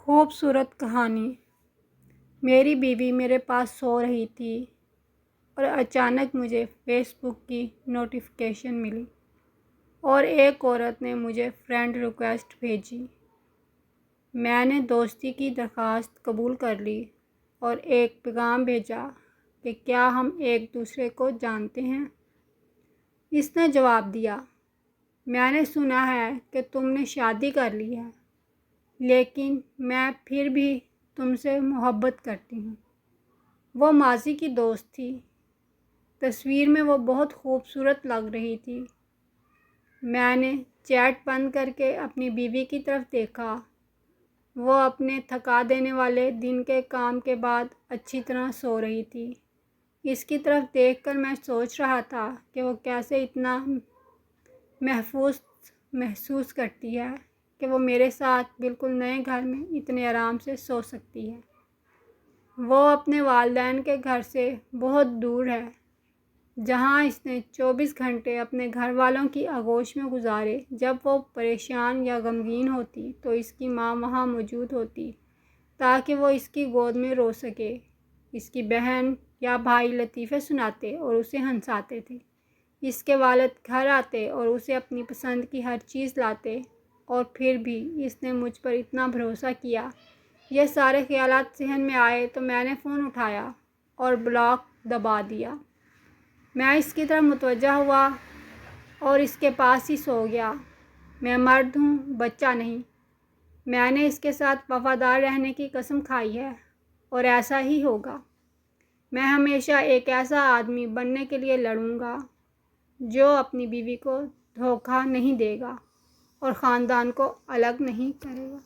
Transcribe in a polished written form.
خوبصورت کہانی۔ میری بیوی میرے پاس سو رہی تھی اور اچانک مجھے فیس بک کی نوٹیفیکیشن ملی اور ایک عورت نے مجھے فرینڈ ریکویسٹ بھیجی۔ میں نے دوستی کی درخواست قبول کر لی اور ایک پیغام بھیجا کہ کیا ہم ایک دوسرے کو جانتے ہیں۔ اس نے جواب دیا، میں نے سنا ہے کہ تم نے شادی کر لی ہے، لیکن میں پھر بھی تم سے محبت کرتی ہوں۔ وہ ماضی کی دوست تھی۔ تصویر میں وہ بہت خوبصورت لگ رہی تھی۔ میں نے چیٹ بند کر کے اپنی بیوی کی طرف دیکھا۔ وہ اپنے تھکا دینے والے دن کے کام کے بعد اچھی طرح سو رہی تھی۔ اس کی طرف دیکھ کر میں سوچ رہا تھا کہ وہ کیسے اتنا محفوظ محسوس کرتی ہے کہ وہ میرے ساتھ بالکل نئے گھر میں اتنے آرام سے سو سکتی ہے۔ وہ اپنے والدین کے گھر سے بہت دور ہے، جہاں اس نے 24 گھنٹے اپنے گھر والوں کی آغوش میں گزارے۔ جب وہ پریشان یا غمگین ہوتی تو اس کی ماں وہاں موجود ہوتی تاکہ وہ اس کی گود میں رو سکے۔ اس کی بہن یا بھائی لطیفے سناتے اور اسے ہنساتے تھے۔ اس کے والد گھر آتے اور اسے اپنی پسند کی ہر چیز لاتے، اور پھر بھی اس نے مجھ پر اتنا بھروسہ کیا۔ یہ سارے خیالات ذہن میں آئے تو میں نے فون اٹھایا اور بلاک دبا دیا۔ میں اس کی طرف متوجہ ہوا اور اس کے پاس ہی سو گیا۔ میں مرد ہوں، بچہ نہیں۔ میں نے اس کے ساتھ وفادار رہنے کی قسم کھائی ہے اور ایسا ہی ہوگا۔ میں ہمیشہ ایک ایسا آدمی بننے کے لیے لڑوں گا جو اپنی بیوی کو دھوکہ نہیں دے گا اور خاندان کو الگ نہیں کرے گا۔